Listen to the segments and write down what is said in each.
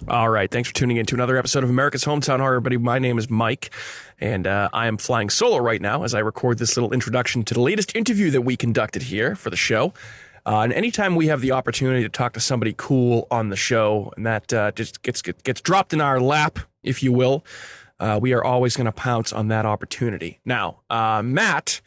All right. Thanks for tuning in to another episode of America's Hometown Horror, everybody. My name is Mike, and I am flying solo right now as I record this little introduction to the latest interview that we conducted here for the show. And anytime we have the opportunity to talk to somebody cool on the show, and that just gets dropped in our lap, if you will, we are always going to pounce on that opportunity. Now, Matt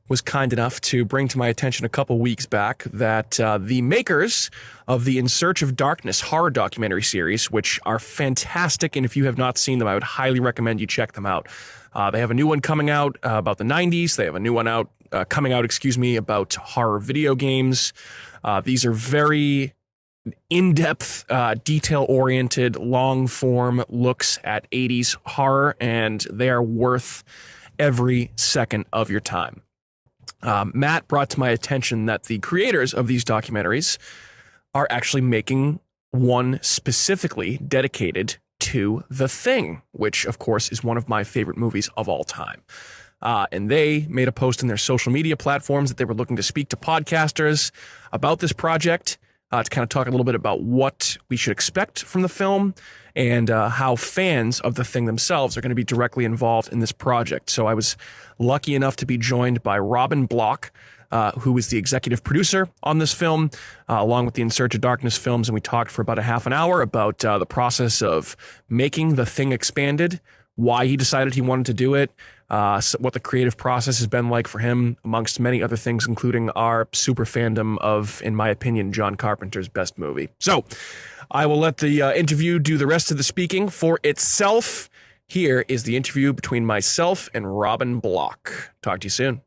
was kind enough to bring to my attention a couple weeks back that the makers of the In Search of Darkness horror documentary series, which are fantastic, and if you have not seen them, I would highly recommend you check them out. They have a new one coming out about the 90s. They have a new one coming out, about horror video games. These are very in-depth, detail-oriented, long-form looks at 80s horror, and they are worth every second of your time. Matt brought to my attention that the creators of these documentaries are actually making one specifically dedicated to The Thing, which, of course, is one of my favorite movies of all time. And they made a post in their social media platforms that they were looking to speak to podcasters about this project, to kind of talk a little bit about what we should expect from the film and how fans of The Thing themselves are going to be directly involved in this project. So I was lucky enough to be joined by Robin Block, who is the executive producer on this film, along with the In Search of Darkness films, and we talked for about a half an hour about the process of making The Thing Expanded, why he decided he wanted to do it, what the creative process has been like for him, amongst many other things, including our super fandom of, in my opinion, John Carpenter's best movie. So I will let the interview do the rest of the speaking for itself. Here is the interview between myself and Robin Block. Talk to you soon.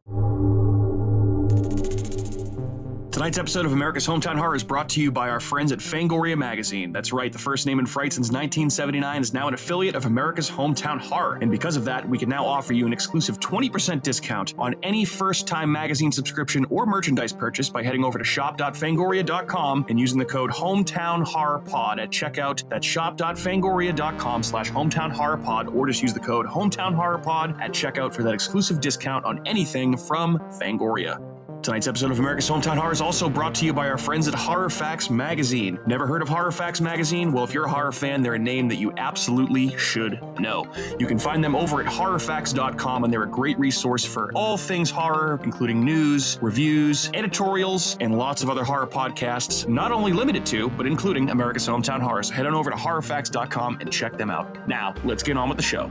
Tonight's episode of America's Hometown Horror is brought to you by our friends at Fangoria Magazine. That's right, the first name in Fright since 1979 is now an affiliate of America's Hometown Horror. And because of that, we can now offer you an exclusive 20% discount on any first-time magazine subscription or merchandise purchase by heading over to shop.fangoria.com and using the code HometownHorrorPod at checkout. That's shop.fangoria.com/HometownHorrorPod, or just use the code HometownHorrorPod at checkout for that exclusive discount on anything from Fangoria. Tonight's episode of America's Hometown Horror is also brought to you by our friends at Horror Facts Magazine. Never heard of Horror Facts Magazine? Well, if you're a horror fan, they're a name that you absolutely should know. You can find them over at horrorfacts.com, and they're a great resource for all things horror, including news, reviews, editorials, and lots of other horror podcasts, not only limited to, but including America's Hometown Horror. So head on over to horrorfacts.com and check them out. Now, let's get on with the show.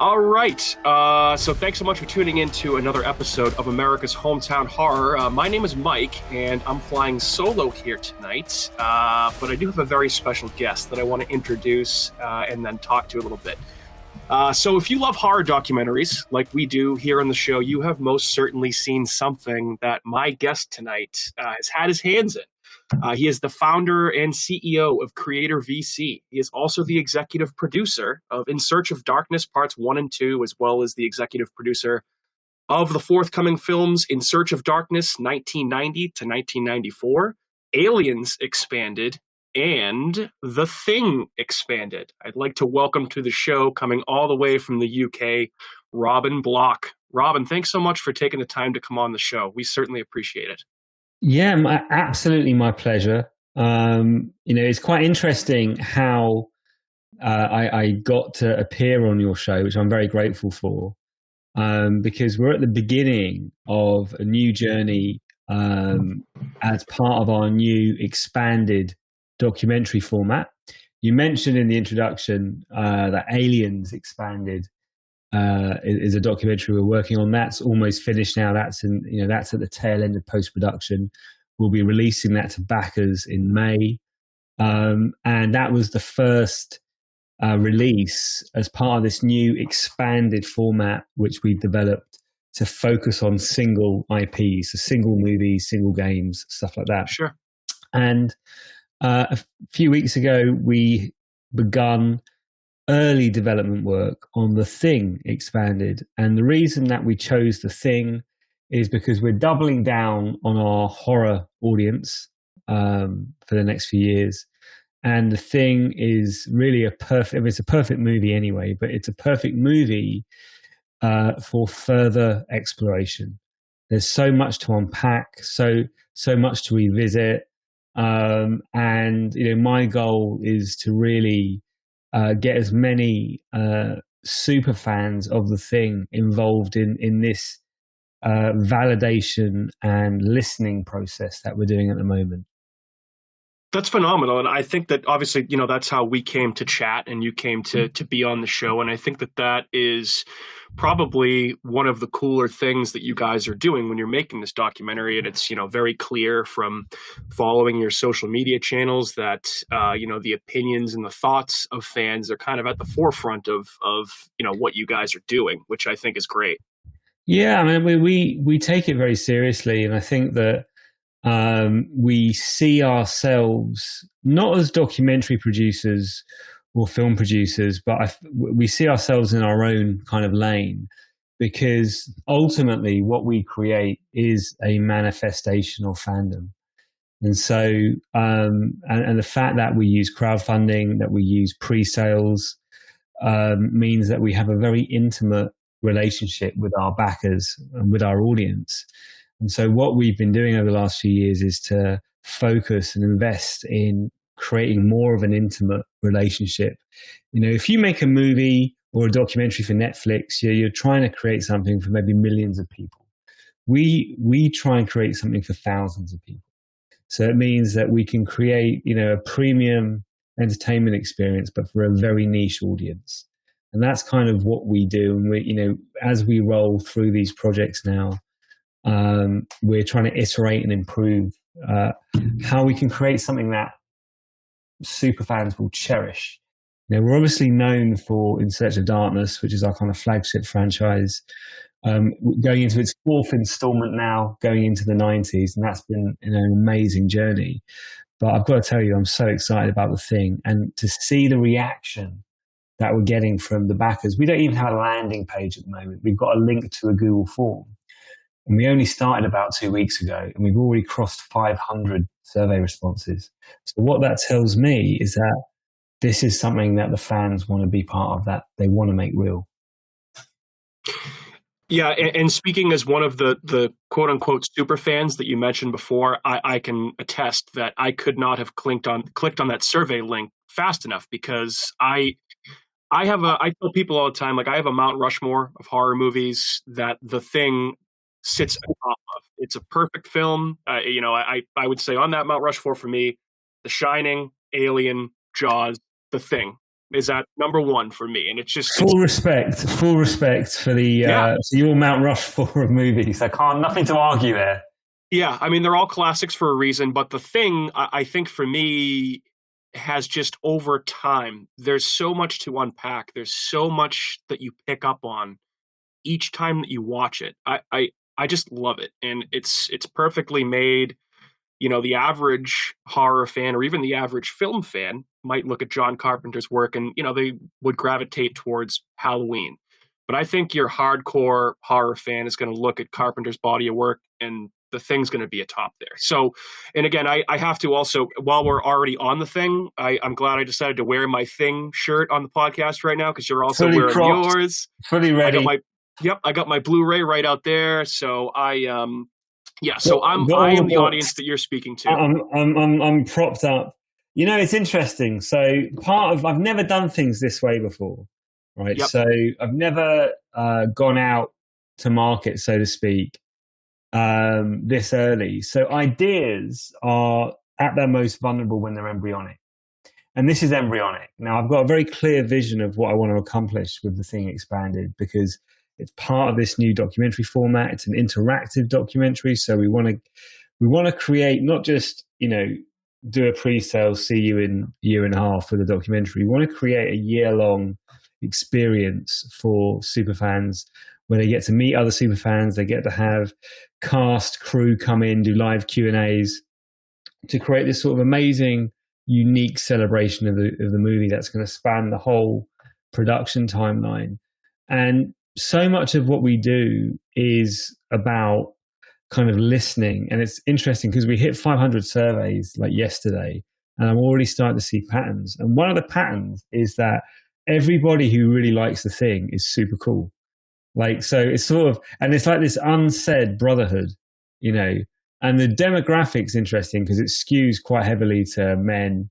All right, so thanks so much for tuning in to another episode of America's Hometown Horror. My name is Mike, and I'm flying solo here tonight, but I do have a very special guest that I want to introduce and then talk to a little bit. So if you love horror documentaries like we do here on the show, you have most certainly seen something that my guest tonight has had his hands in. He is the founder and CEO of CreatorVC. He is also the executive producer of In Search of Darkness Parts 1 and 2, as well as the executive producer of the forthcoming films In Search of Darkness 1990 to 1994, Aliens Expanded, and The Thing Expanded. I'd like to welcome to the show, coming all the way from the UK, Robin Block. Robin, thanks so much for taking the time to come on the show. We certainly appreciate it. Yeah, absolutely my pleasure. It's quite interesting how I got to appear on your show, which I'm very grateful for, because we're at the beginning of a new journey as part of our new expanded documentary format. You mentioned in the introduction that Aliens Expanded is a documentary we're working on. That's almost finished now. That's at the tail end of post-production. We'll be releasing that to backers in May. And that was the first release as part of this new expanded format, which we developed to focus on single IPs, so single movies, single games, stuff like that. Sure. And a few weeks ago, we begun early development work on The Thing Expanded. And the reason that we chose The Thing is because we're doubling down on our horror audience for the next few years. And The Thing is really it's a perfect movie anyway, but it's a perfect movie for further exploration. There's so much to unpack, so much to revisit. And my goal is to really get as many super fans of The Thing involved in this validation and listening process that we're doing at the moment. That's phenomenal. And I think that obviously, that's how we came to chat and you came to be on the show. And I think that is probably one of the cooler things that you guys are doing when you're making this documentary. And it's, very clear from following your social media channels that, the opinions and the thoughts of fans are kind of at the forefront of what you guys are doing, which I think is great. Yeah, I mean, we take it very seriously. And I think that we see ourselves not as documentary producers or film producers, but we see ourselves in our own kind of lane, because ultimately what we create is a manifestation of fandom. And so, and the fact that we use crowdfunding, that we use pre-sales, means that we have a very intimate relationship with our backers and with our audience. And so what we've been doing over the last few years is to focus and invest in creating more of an intimate relationship. If you make a movie or a documentary for Netflix, you're trying to create something for maybe millions of people. We try and create something for thousands of people. So it means that we can create, a premium entertainment experience, but for a very niche audience. And that's kind of what we do. And we, as we roll through these projects now, we're trying to iterate and improve how we can create something that super fans will cherish. We're obviously known for In Search of Darkness, which is our kind of flagship franchise, going into its fourth installment now, going into the 90s, and that's been an amazing journey. But I've got to tell you, I'm so excited about The Thing, and to see the reaction that we're getting from the backers. We don't even have a landing page at the moment. We've got a link to a Google form. And we only started about 2 weeks ago, and we've already crossed 500 survey responses. So what that tells me is that this is something that the fans want to be part of, that they want to make real. Yeah, and speaking as one of the quote unquote super fans that you mentioned before, I can attest that I could not have clicked on that survey link fast enough, because I tell people all the time, like, I have a Mount Rushmore of horror movies that The Thing sits on top of. It's a perfect film. I would say on that Mount Rushmore for me, The Shining, Alien, Jaws, The Thing is at number one for me. And it's just full respect for the for your Mount Rushmore of movies. Nothing to argue there. Yeah, I mean, they're all classics for a reason, but The Thing, I think for me, has just over time, there's so much to unpack. There's so much that you pick up on each time that you watch it. I just love it. And it's perfectly made. The average horror fan or even the average film fan might look at John Carpenter's work and, they would gravitate towards Halloween. But I think your hardcore horror fan is going to look at Carpenter's body of work, and The Thing's going to be atop there. So, and again, I have to also, while we're already on The Thing, I'm glad I decided to wear my Thing shirt on the podcast right now, because you're also fully wearing cropped, yours. Fully ready. I got my Blu-ray right out there. So I am the audience that you're speaking to. I'm propped up. It's interesting. So I've never done things this way before, right? Yep. So I've never gone out to market, so to speak, this early. So ideas are at their most vulnerable when they're embryonic. And this is embryonic. Now, I've got a very clear vision of what I want to accomplish with The Thing Expanded, because it's part of this new documentary format. It's an interactive documentary. So we want to create, not just, do a pre-sale, see you in a year and a half for the documentary. We want to create a year-long experience for superfans where they get to meet other superfans. They get to have cast, crew come in, do live Q&As to create this sort of amazing, unique celebration of the movie that's going to span the whole production timeline. And so much of what we do is about kind of listening. And it's interesting because we hit 500 surveys like yesterday, and I'm already starting to see patterns. And one of the patterns is that everybody who really likes the thing is super cool. Like, so it's sort of, and it's like this unsaid brotherhood, you know, and the demographic's interesting because it skews quite heavily to men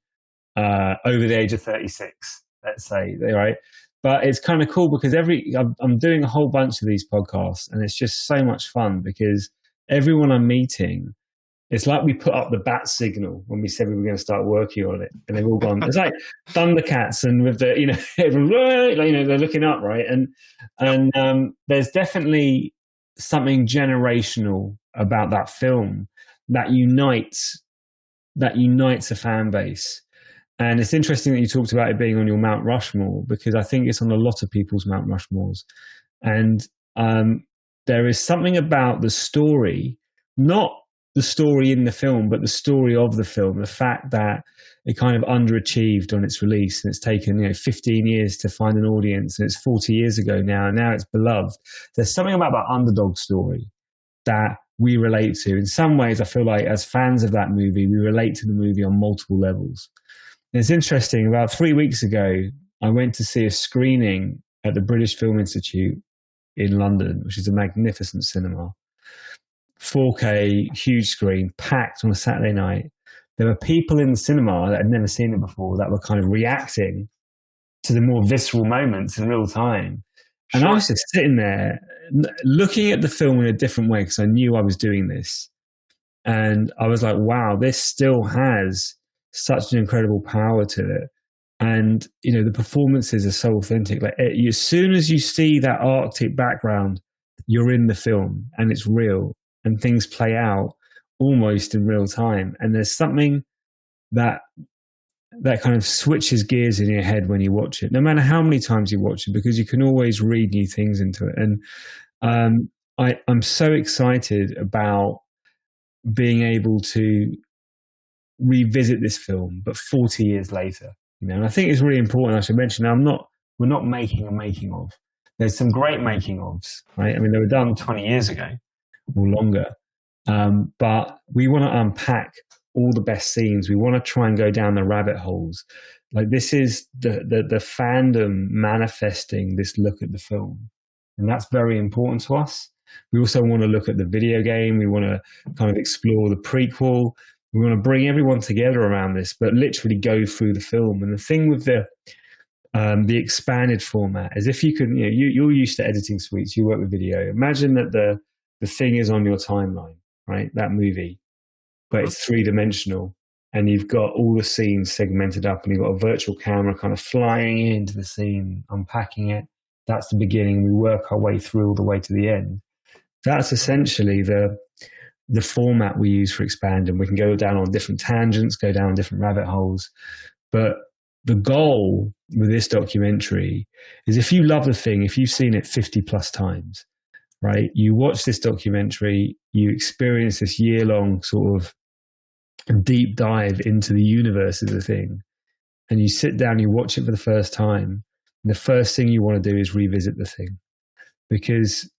over the age of 36, let's say, right? But it's kind of cool because I'm doing a whole bunch of these podcasts, and it's just so much fun because everyone I'm meeting, it's like we put up the bat signal when we said we were going to start working on it, and they've all gone. It's like Thundercats, and with the, you know, everyone, you know, they're looking up, right? And there's definitely something generational about that film that unites a fan base. And it's interesting that you talked about it being on your Mount Rushmore, because I think it's on a lot of people's Mount Rushmores. And there is something about the story, not the story in the film, but the story of the film, the fact that it kind of underachieved on its release, and it's taken, you know, 15 years to find an audience, and it's 40 years ago now, and now it's beloved. There's something about that underdog story that we relate to. In some ways, I feel like as fans of that movie, we relate to the movie on multiple levels. And it's interesting, about 3 weeks ago, I went to see a screening at the British Film Institute in London, which is a magnificent cinema. 4K, huge screen, packed on a Saturday night. There were people in the cinema that had never seen it before that were kind of reacting to the more visceral moments in real time. And sure. I was just sitting there looking at the film in a different way because I knew I was doing this. And I was like, wow, this still has such an incredible power to it. And, you know, the performances are so authentic. Like, as soon as you see that Arctic background, you're in the film and it's real, and things play out almost in real time. And there's something that kind of switches gears in your head when you watch it, no matter how many times you watch it, because you can always read new things into it. And I'm so excited about being able to revisit this film, but 40 years later, you know. And I think it's really important. I should mention, we're not making a making of. There's some great making ofs, right? I mean, they were done 20 years ago or longer, but we want to unpack all the best scenes. We want to try and go down the rabbit holes. Like, this is the fandom manifesting this look at the film, and that's very important to us. We also want to look at the video game. We want to kind of explore the prequel. We want to bring everyone together around this, but literally go through the film. And the thing with the expanded format is, if you can, you know, you're used to editing suites, you work with video. Imagine that the thing is on your timeline, right? That movie, but it's 3-dimensional, and you've got all the scenes segmented up, and you've got a virtual camera kind of flying into the scene, unpacking it. That's the beginning. We work our way through all the way to the end. That's essentially the format we use for expanding. We can go down on different tangents, go down different rabbit holes. But the goal with this documentary is, if you love the thing, if you've seen it 50 plus times, right, you watch this documentary, you experience this year-long sort of deep dive into the universe of the thing, and you sit down, you watch it for the first time, and the first thing you want to do is revisit the thing, because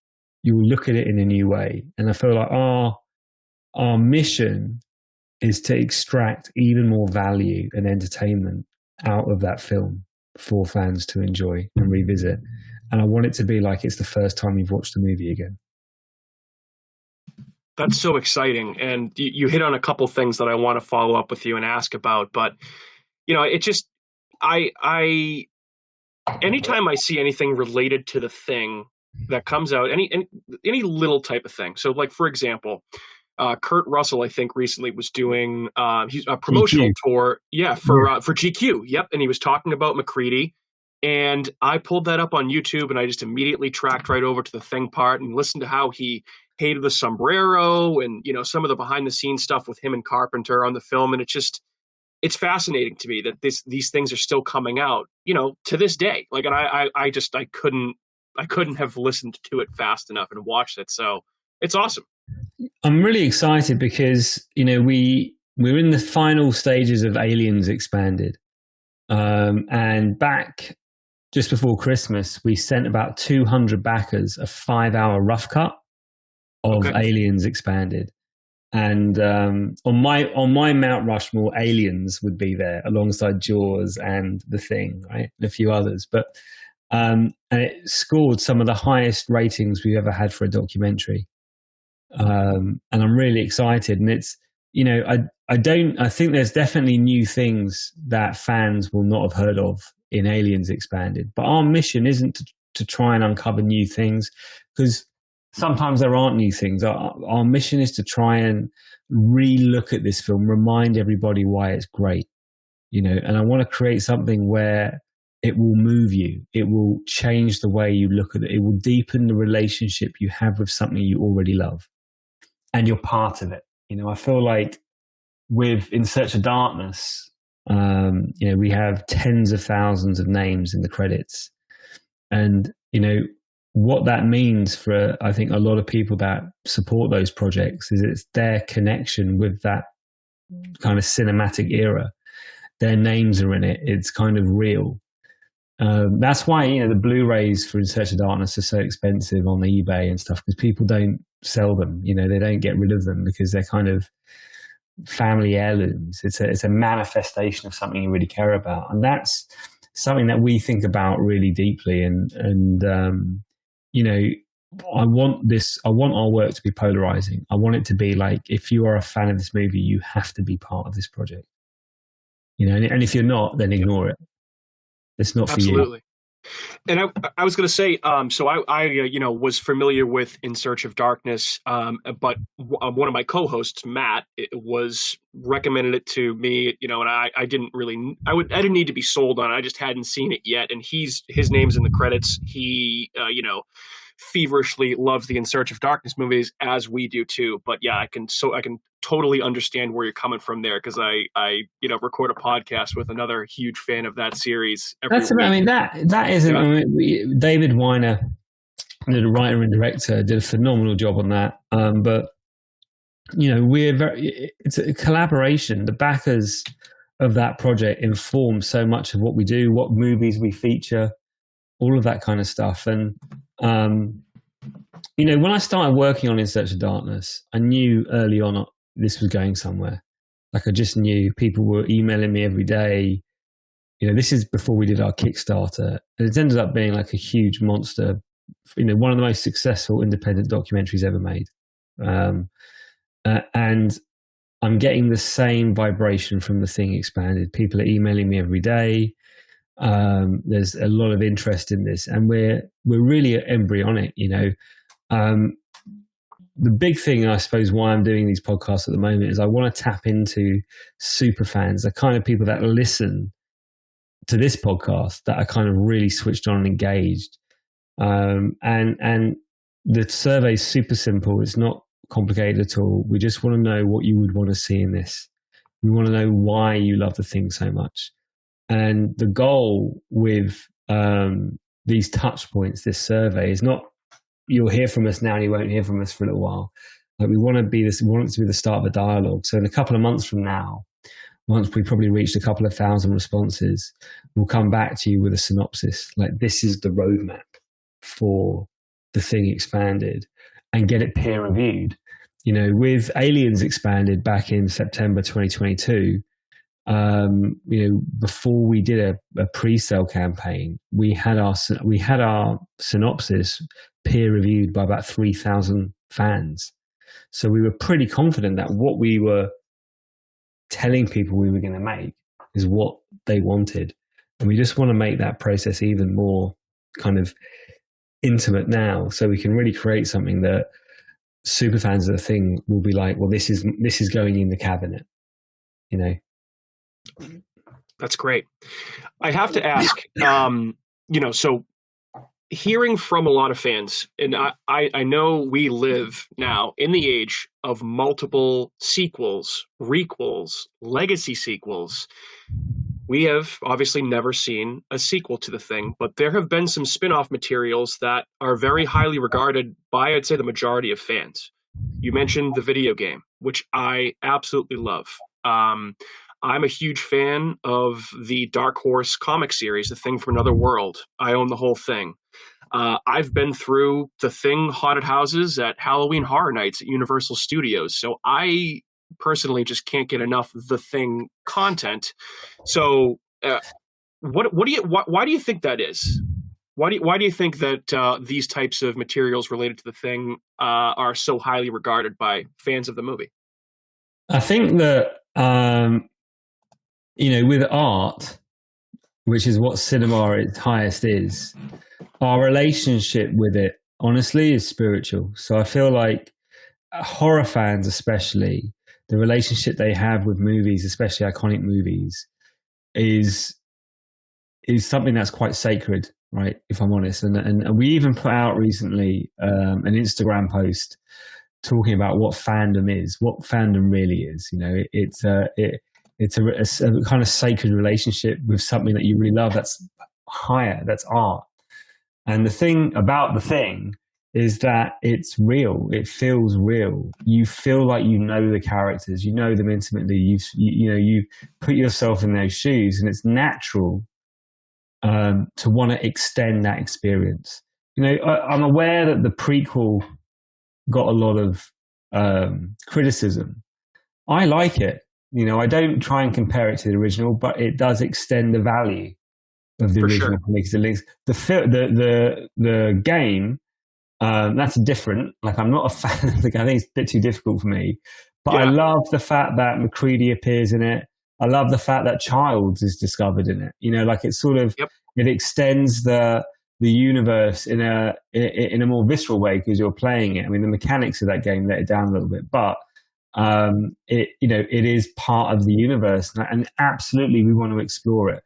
you'll look at it in a new way. And I feel like our mission is to extract even more value and entertainment out of that film for fans to enjoy and revisit. And I want it to be like it's the first time you've watched the movie again. That's so exciting. And you hit on a couple things that I want to follow up with you and ask about. But, you know, it just, anytime I see anything related to the thing that comes out, any little type of thing. So, like, for example, Kurt Russell, I think, recently was doing he's a promotional tour, for GQ. Yep, and he was talking about McCready, and I pulled that up on YouTube, and I just immediately tracked right over to the thing part and listened to how he hated the sombrero, and, you know, some of the behind the scenes stuff with him and Carpenter on the film, and it's fascinating to me that these things are still coming out, you know, to this day. Like, and I couldn't have listened to it fast enough and watched it, so it's awesome. I'm really excited because, you know, we're in the final stages of Aliens Expanded, and back just before Christmas, we sent about 200 backers a 5-hour rough cut of Aliens Expanded. And on my Mount Rushmore, Aliens would be there alongside Jaws and The Thing, right, and a few others. But and it scored some of the highest ratings we've ever had for a documentary. And I'm really excited. And it's, I think there's definitely new things that fans will not have heard of in Aliens Expanded. But our mission isn't to try and uncover new things, because sometimes there aren't new things. Our mission is to try and re-look at this film, remind everybody why it's great, and I want to create something where it will move you. It will change the way you look at it. It will deepen the relationship you have with something you already love, and you're part of it. I feel like with In Search of Darkness, we have tens of thousands of names in the credits, and what that means for, I think, a lot of people that support those projects is it's their connection with that kind of cinematic era. Their names are in it. It's kind of real. That's why, the Blu-rays for In Search of Darkness are so expensive on eBay and stuff, because people don't sell them. They don't get rid of them because they're kind of family heirlooms. It's a manifestation of something you really care about. And that's something that we think about really deeply. And I want our work to be polarizing. I want it to be like, if you are a fan of this movie, you have to be part of this project. And if you're not, then ignore it. It's not for you. Absolutely. And I was going to say, so I was familiar with In Search of Darkness, but one of my co-hosts, Matt, was recommended it to me, and I didn't need to be sold on it. I just hadn't seen it yet. And his name's in the credits. He, feverishly loves the In Search of Darkness movies, as we do too. But yeah, I can totally understand where you're coming from there, because I record a podcast with another huge fan of that series. That isn't. David Weiner, the writer and director, did a phenomenal job on that. But it's a collaboration. The backers of that project inform so much of what we do, what movies we feature, all of that kind of stuff. And when I started working on In Search of Darkness, I knew early on this was going somewhere. Like, I just knew people were emailing me every day. This is before we did our Kickstarter, and it ended up being like a huge monster. One of the most successful independent documentaries ever made. And I'm getting the same vibration from The Thing Expanded. People are emailing me every day. There's a lot of interest in this, and we're really embryonic. The big thing, I suppose, why I'm doing these podcasts at the moment is I want to tap into super fans, the kind of people that listen to this podcast that are kind of really switched on and engaged. And the survey is super simple. It's not complicated at all. We just want to know what you would want to see in this. We want to know why you love the thing so much. And the goal with these touch points, this survey, is not you'll hear from us now and you won't hear from us for a little while. Like, we want it to be the start of a dialogue. So in a couple of months from now, once we probably reached a couple of thousand responses, we'll come back to you with a synopsis. Like, this is the roadmap for The Thing Expanded, and get it peer reviewed. With Aliens Expanded back in September 2022, before we did a pre-sale campaign, we had our synopsis peer reviewed by about 3,000 fans. So we were pretty confident that what we were telling people we were going to make is what they wanted. And we just want to make that process even more kind of intimate now, so we can really create something that super fans of The Thing will be like, well, this is going in the cabinet. That's great. I have to ask, so hearing from a lot of fans, and I know we live now in the age of multiple sequels, requels, legacy sequels. We have obviously never seen a sequel to The Thing, but there have been some spin-off materials that are very highly regarded by, I'd say, the majority of fans. You mentioned the video game, which I absolutely love. I'm a huge fan of the Dark Horse comic series, The Thing from Another World. I own the whole thing. I've been through The Thing haunted houses at Halloween Horror Nights at Universal Studios, so I personally just can't get enough The Thing content. So, why do you think that is? Why do you think that these types of materials related to The Thing are so highly regarded by fans of the movie? I think that with art, which is what cinema at its highest is, our relationship with it, honestly, is spiritual. So I feel like horror fans, especially, the relationship they have with movies, especially iconic movies, is something that's quite sacred, right? If I'm honest, and we even put out recently an Instagram post talking about what fandom is, what fandom really is. It's a kind of sacred relationship with something that you really love. That's higher. That's art. And the thing about The Thing is that it's real. It feels real. You feel like you know the characters. You know them intimately. You put yourself in those shoes, and it's natural to want to extend that experience. I'm aware that the prequel got a lot of criticism. I like it. I don't try and compare it to the original, but it does extend the value of the original because it links the game. That's different. Like, I'm not a fan of the game. I think it's a bit too difficult for me. But I love the fact that McCready appears in it. I love the fact that Childs is discovered in it. It's sort of it extends the universe in a more visceral way because you're playing it. I mean, the mechanics of that game let it down a little bit, but it is part of the universe, and absolutely we want to explore it.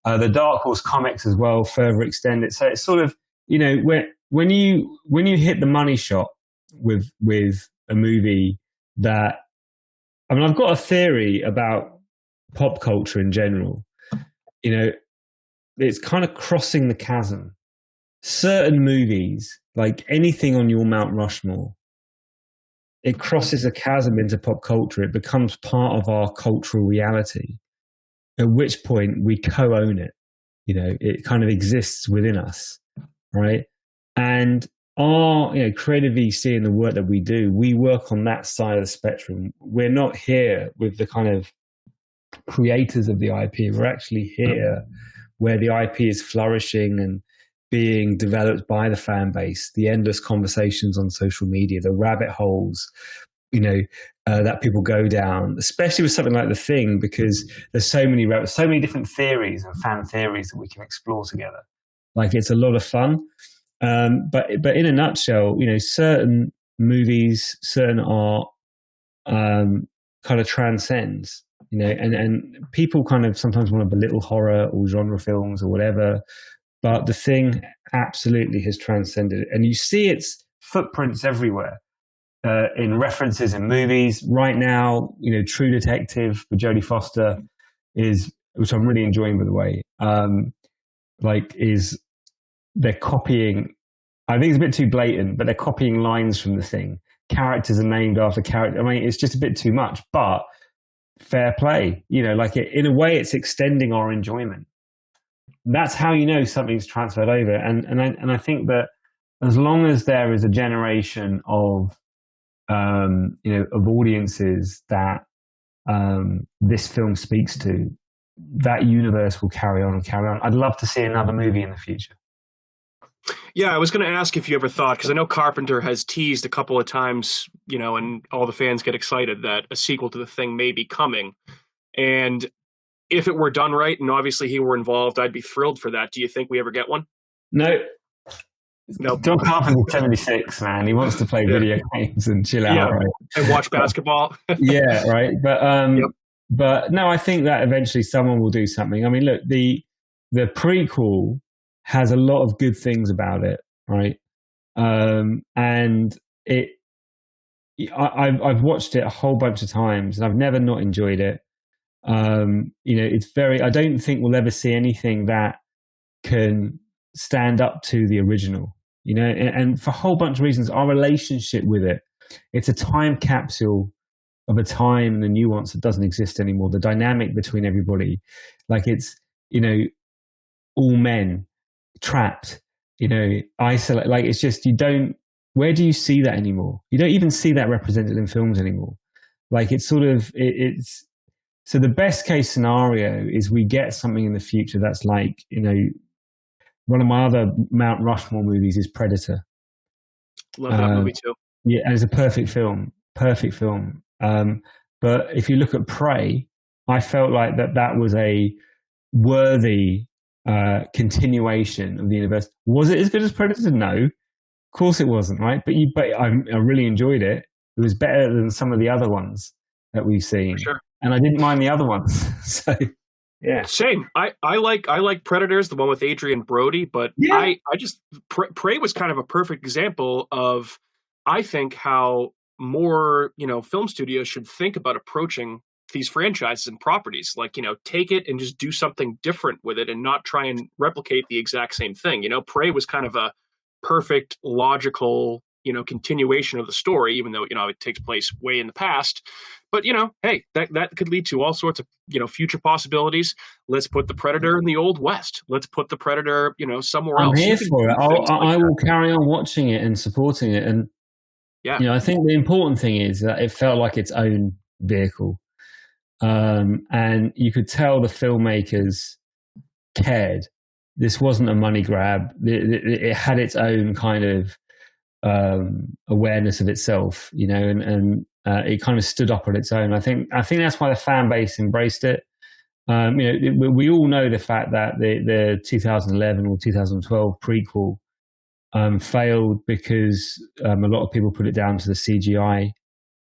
The Dark Horse comics as well further extend it. So it's sort of when you hit the money shot with a movie that, I mean, I've got a theory about pop culture in general. It's kind of crossing the chasm. Certain movies, like anything on your Mount Rushmore, it crosses a chasm into pop culture. It becomes part of our cultural reality, at which point we co-own it. It kind of exists within us, right? And our, CreatorVC and the work that we do, we work on that side of the spectrum. We're not here with the kind of creators of the IP. We're actually here where the IP is flourishing and being developed by the fan base, the endless conversations on social media, the rabbit holes, that people go down, especially with something like The Thing, because there's so many different theories and fan theories that we can explore together. Like, it's a lot of fun. But in a nutshell, certain movies, certain art, kind of transcends, and people kind of sometimes want to belittle horror or genre films or whatever. But The Thing absolutely has transcended it. And you see its footprints everywhere, in references in movies. Right now, True Detective with Jodie Foster which I'm really enjoying, by the way, they're copying, I think it's a bit too blatant, but they're copying lines from The Thing. Characters are named after characters. I mean, it's just a bit too much, but fair play. In a way, it's extending our enjoyment. That's how something's transferred over, and I think that as long as there is a generation of of audiences that this film speaks to, that universe will carry on and carry on. I'd love to see another movie in the future. Yeah, I was going to ask if you ever thought, because I know Carpenter has teased a couple of times, and all the fans get excited that a sequel to The Thing may be coming, and if it were done right, and obviously he were involved, I'd be thrilled for that. Do you think we ever get one? No. Nope. John Carpenter's 76, man. He wants to play video games and chill out, right? And watch basketball. Yeah, right. But no, I think that eventually someone will do something. I mean, look, the prequel has a lot of good things about it, right? And I've watched it a whole bunch of times, and I've never not enjoyed it. I don't think we'll ever see anything that can stand up to the original, and for a whole bunch of reasons. Our relationship with it's a time capsule of a time and the nuance that doesn't exist anymore. The dynamic between everybody, like it's, all men trapped isolate. Like, it's just, you don't. Where do you see that anymore? You don't even see that represented in films anymore. Like, it's sort of it's. So the best case scenario is we get something in the future that's like, one of my other Mount Rushmore movies is Predator. Love that movie too. Yeah, and it's a perfect film. Perfect film. But if you look at Prey, I felt like that was a worthy continuation of the universe. Was it as good as Predator? No, of course it wasn't. Right, but I really enjoyed it. It was better than some of the other ones that we've seen, For sure. and I didn't mind the other ones. So yeah, same. I like Predators, the one with Adrian Brody, but yeah. I just Prey was kind of a perfect example of, I think, how more film studios should think about approaching these franchises and properties. Like, take it and just do something different with it and not try and replicate the exact same thing. Prey was kind of a perfect, logical, continuation of the story, even though, it takes place way in the past. But, hey, that could lead to all sorts of, future possibilities. Let's put the Predator in the Old West. Let's put the Predator, somewhere else. I'm here for it. I will carry on watching it and supporting it. And, yeah, I think the important thing is that it felt like its own vehicle. And you could tell the filmmakers cared. This wasn't a money grab. It had its own kind of awareness of itself, and it kind of stood up on its own. I think that's why the fan base embraced it. We all know the fact that the 2011 or 2012 prequel failed because a lot of people put it down to the CGI,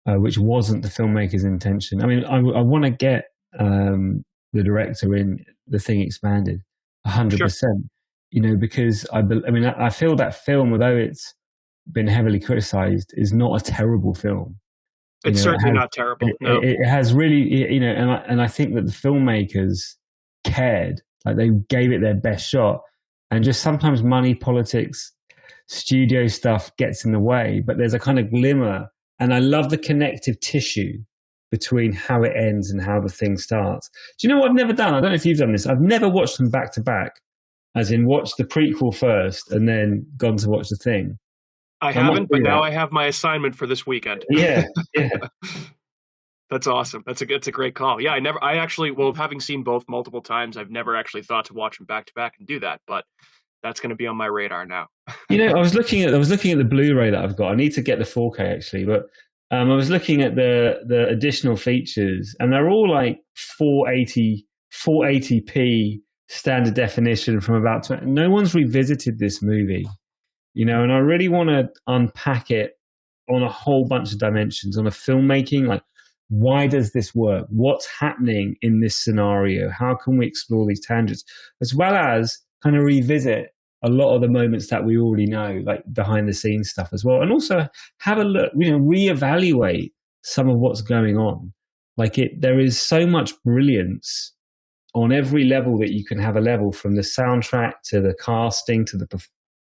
which wasn't the filmmaker's intention. I mean, I want to get the director in The Thing Expanded 100%, because I feel that film, although it's been heavily criticized, is not a terrible film. It's certainly not terrible. No. It has really, and I think that the filmmakers cared. Like, they gave it their best shot, and just sometimes money, politics, studio stuff gets in the way. But there's a kind of glimmer, and I love the connective tissue between how it ends and how the thing starts. Do you know what I've never done? I don't know if you've done this. I've never watched them back to back, as in watched the prequel first and then gone to watch the thing. I haven't, but now I have my assignment for this weekend. Yeah. That's awesome. That's a great call. Yeah, having seen both multiple times, I've never actually thought to watch them back to back and do that, but that's going to be on my radar now. I was looking at the Blu-ray that I've got. I need to get the 4K actually, but I was looking at the additional features, and they're all like 480p standard definition from about 20. No one's revisited this movie. And I really want to unpack it on a whole bunch of dimensions, on a filmmaking, like, why does this work? What's happening in this scenario? How can we explore these tangents? As well as kind of revisit a lot of the moments that we already know, like behind the scenes stuff as well. And also have a look, reevaluate some of what's going on. Like, there is so much brilliance on every level that you can have a level, from the soundtrack to the casting to the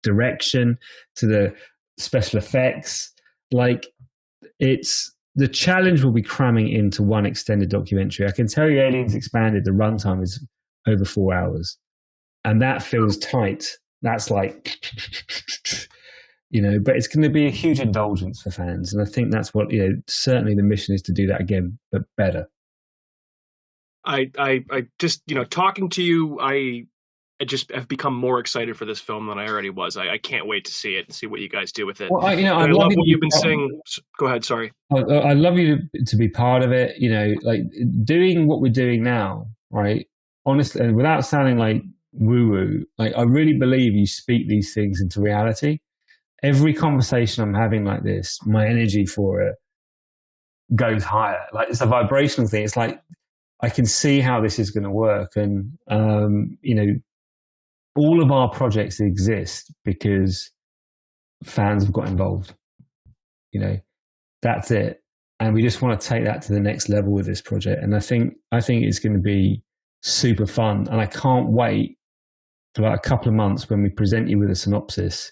direction to the special effects. Like, the challenge will be cramming into one extended documentary. I can tell you, Aliens Expanded, the runtime is over 4 hours, and that feels tight. That's like, but it's going to be a huge indulgence for fans, and I think that's what certainly the mission is, to do that again, but better. I just talking to you, I just have become more excited for this film than I already was. I can't wait to see it and see what you guys do with it. Well, I love what you've been saying. Go ahead. Sorry. I love you to be part of it. Like, doing what we're doing now, right? Honestly, and without sounding like woo-woo, like, I really believe you speak these things into reality. Every conversation I'm having like this, my energy for it goes higher. Like, it's a vibrational thing. It's like, I can see how this is going to work. And, all of our projects exist because fans have got involved. That's it. And we just want to take that to the next level with this project. And I think it's going to be super fun. And I can't wait for like a couple of months when we present you with a synopsis,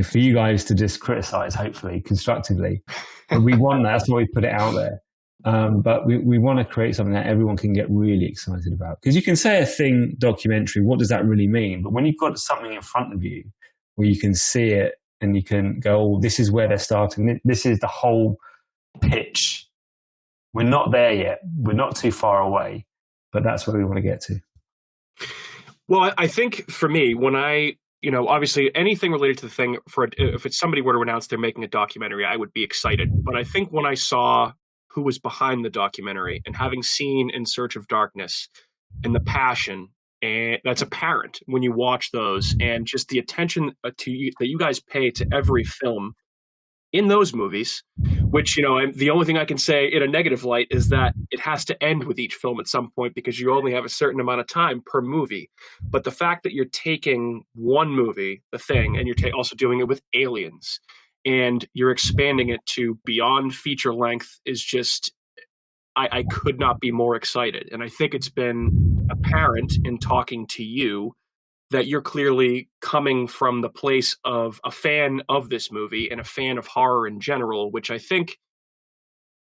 for you guys to just criticize, hopefully constructively. But we want that. That's why we put it out there. But we want to create something that everyone can get really excited about. Because you can say a thing documentary, what does that really mean? But when you've got something in front of you where you can see it and you can go, oh, this is where they're starting. This is the whole pitch. We're not there yet. We're not too far away, but that's where we want to get to. Well, I think for me, when obviously anything related to the thing, if it's somebody were to announce they're making a documentary, I would be excited. But I think when I saw who was behind the documentary and having seen In Search of Darkness and the passion and that's apparent when you watch those, and just the attention that you guys pay to every film in those movies, which, the only thing I can say in a negative light is that it has to end with each film at some point because you only have a certain amount of time per movie. But the fact that you're taking one movie, The Thing, and you're also doing it with aliens, and you're expanding it to beyond feature length is just, I could not be more excited. And I think it's been apparent in talking to you that you're clearly coming from the place of a fan of this movie and a fan of horror in general, which I think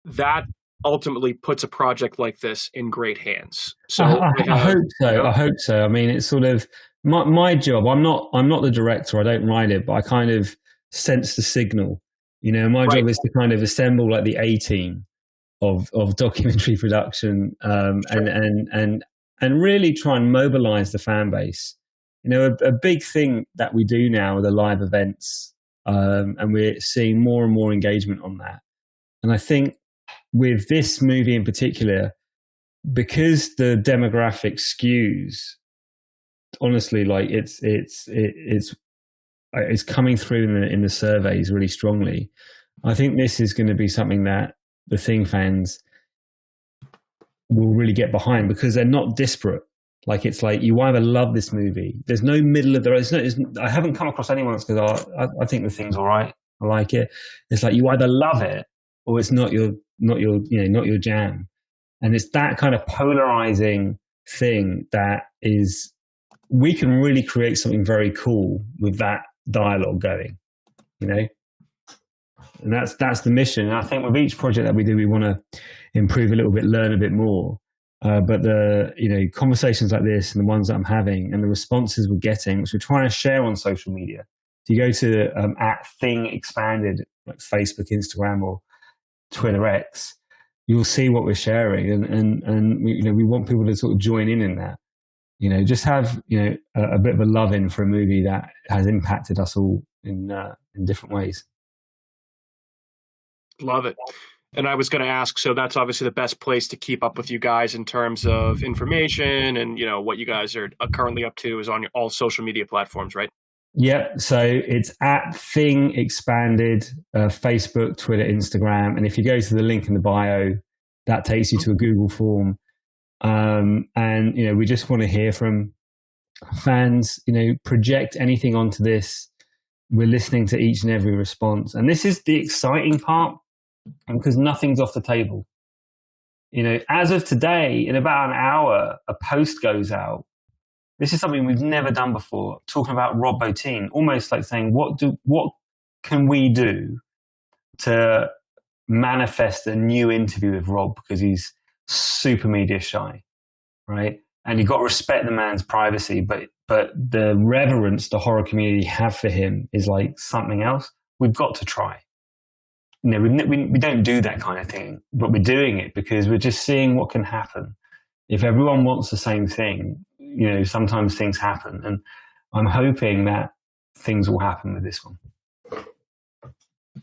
that ultimately puts a project like this in great hands. So I hope so. I hope so. I mean, it's sort of my job. I'm not the director. I don't write it, but I kind of sense the signal. My job is to kind of assemble like the A team of documentary production, and really try and mobilize the fan base. A big thing that we do now are the live events, and we're seeing more and more engagement on that. And I think with this movie in particular, because the demographic skews, honestly, like it's coming through in the surveys really strongly. I think this is going to be something that the Thing fans will really get behind because they're not disparate. Like, it's like you either love this movie. There's no middle of the road. I haven't come across anyone that's goes, I think the Thing's all right. I like it. It's like you either love it or it's not your jam. And it's that kind of polarizing thing that is, we can really create something very cool with that dialogue going, and that's the mission. And I think with each project that we do, we want to improve a little bit, learn a bit more. But the conversations like this and the ones that I'm having and the responses we're getting, which we're trying to share on social media. If you go to @Thing Expanded, like Facebook, Instagram, or Twitter X, you'll see what we're sharing, and we want people to sort of join in that. Just have a bit of a love in for a movie that has impacted us all in different ways. Love it. And I was going to ask, so that's obviously the best place to keep up with you guys in terms of information and, what you guys are currently up to is on all social media platforms, right? Yeah. So it's @Thing Expanded, Facebook, Twitter, Instagram. And if you go to the link in the bio, that takes you to a Google form. And, we just want to hear from fans, project anything onto this. We're listening to each and every response. And this is the exciting part, because nothing's off the table. As of today, in about an hour, a post goes out. This is something we've never done before, talking about Rob Bottin, almost like saying, what can we do to manifest a new interview with Rob, because he's super media shy, right? And you've got to respect the man's privacy, but the reverence the horror community have for him is like something else. We've got to try. We don't do that kind of thing, but we're doing it because we're just seeing what can happen. If everyone wants the same thing, sometimes things happen, and I'm hoping that things will happen with this one.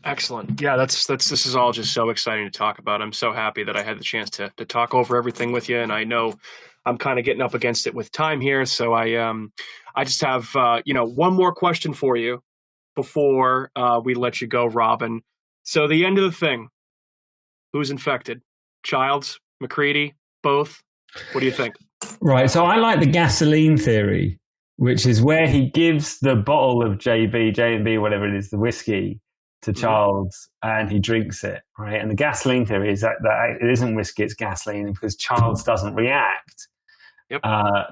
Excellent. Yeah, this is all just so exciting to talk about. I'm so happy that I had the chance to talk over everything with you, and I know I'm kind of getting up against it with time here, so I just have one more question for you before we let you go, Robin. So the end of the Thing, who's infected? Childs, McCready, both? What do you think? Right. So I like the gasoline theory, which is where he gives the bottle of J&B, whatever it is, the whiskey, to Childs, and he drinks it. Right. And the gasoline theory is that it isn't whiskey, it's gasoline, because Childs doesn't react. Yep.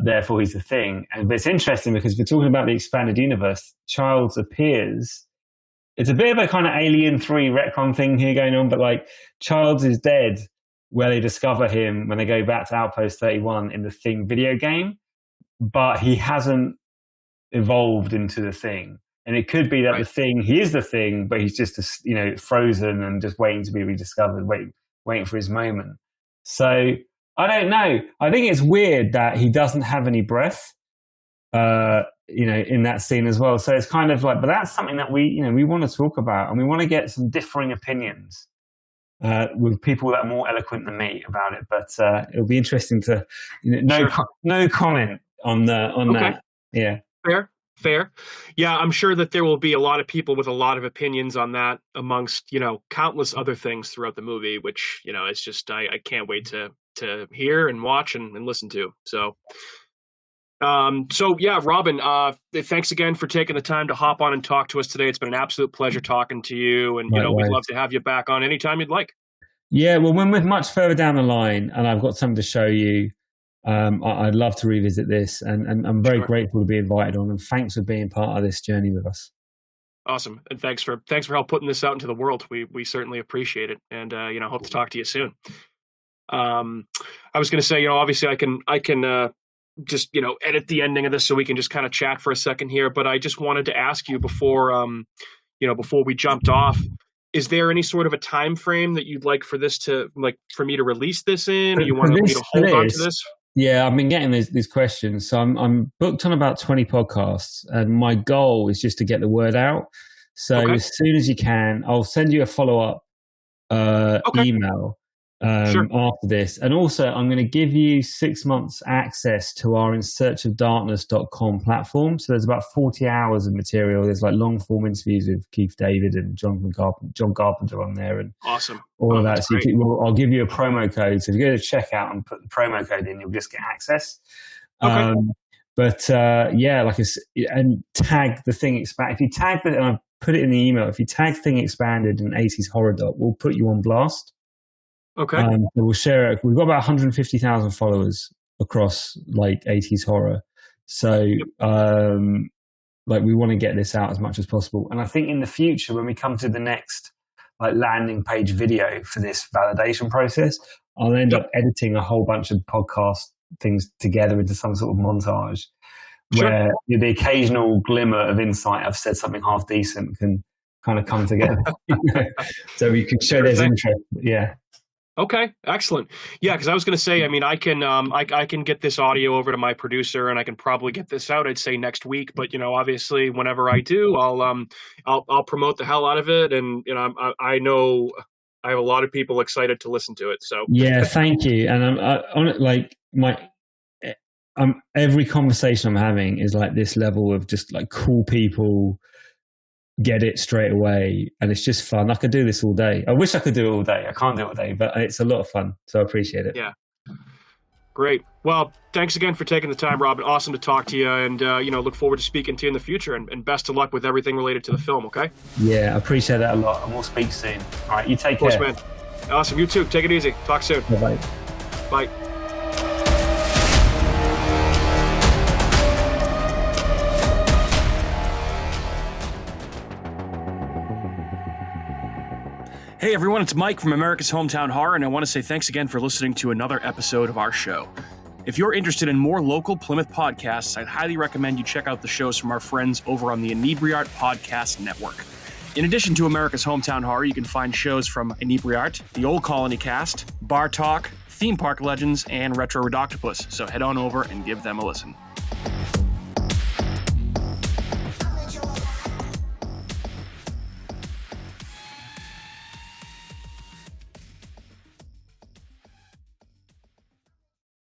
Therefore, he's the Thing. But it's interesting because we're talking about the expanded universe. Childs appears. It's a bit of a kind of Alien 3 retcon thing here going on, but like Childs is dead where they discover him when they go back to Outpost 31 in the Thing video game, but he hasn't evolved into the Thing. And it could be that Right. he is the thing, but he's just, frozen and just waiting to be rediscovered, waiting for his moment. So I don't know. I think it's weird that he doesn't have any breath, in that scene as well. So it's kind of like, but that's something that we want to talk about, and we want to get some differing opinions with people that are more eloquent than me about it. But it'll be interesting to, no comment on that. Yeah. Fair. Yeah, I'm sure that there will be a lot of people with a lot of opinions on that amongst, countless other things throughout the movie, which, it's just, I can't wait to hear and watch and listen to. So yeah, Robin, thanks again for taking the time to hop on and talk to us today. It's been an absolute pleasure talking to you, and, Likewise. we'd love to have you back on anytime you'd like. Yeah, well, when we're much further down the line and I've got something to show you, I'd love to revisit this, and I'm very grateful to be invited on, and thanks for being part of this journey with us. Awesome. And thanks for help putting this out into the world. We certainly appreciate it. And, hope to talk to you soon. I was going to say, obviously I can just, edit the ending of this so we can just kind of chat for a second here. But I just wanted to ask you before we jumped off, is there any sort of a time frame that you'd like for this to, like, for me to release this in, or you want me to hold on to this? Yeah, I've been getting these questions. So I'm booked on about 20 podcasts, and my goal is just to get the word out. So as soon as you can, I'll send you a follow-up email after this. And also, I'm going to give you 6 months access to our insearchofdarkness.com platform. So there's about 40 hours of material. There's like long-form interviews with Keith David and John Carpenter on there, and awesome. All of that. So I'll give you a promo code. So if you go to checkout and put the promo code in, you'll just get access. Okay. And tag the thing expand. If you tag and I put it in the email, if you tag Thing Expanded and 80s Horror Doc, we'll put you on blast. Okay. We'll share it. We've got about 150,000 followers across like 80s horror. So we want to get this out as much as possible. And I think in the future, when we come to the next landing page video for this validation process, I'll end up editing a whole bunch of podcast things together into some sort of montage where the occasional glimmer of insight, I've said something half decent, can kind of come together. So you can show there's interest. Yeah. Okay, excellent. Yeah, because I was going to say, I mean, I can get this audio over to my producer, and I can probably get this out, I'd say, next week. But obviously, whenever I do, I'll promote the hell out of it, and I know I have a lot of people excited to listen to it. So yeah, thank you. And every conversation I'm having is like this level of just like cool people get it straight away, and it's just fun. I could do this all day. I wish I could do it all day. I can't do it all day, but it's a lot of fun, so I appreciate it. Yeah, great. Well, thanks again for taking the time, Robin. Awesome to talk to you, and look forward to speaking to you in the future, and best of luck with everything related to the film. Okay. Yeah, I appreciate that a lot, and we'll speak soon. All right, you take care. Man. Awesome. You too. Take it easy. Talk soon. Bye. Bye. Hey everyone, it's Mike from America's Hometown Horror, and I want to say thanks again for listening to another episode of our show. If you're interested in more local Plymouth podcasts, I'd highly recommend you check out the shows from our friends over on the Inebriart Podcast Network. In addition to America's Hometown Horror, you can find shows from Inebriart, the Old Colony Cast, Bar Talk, Theme Park Legends, and Retro Redoctopus, so head on over and give them a listen.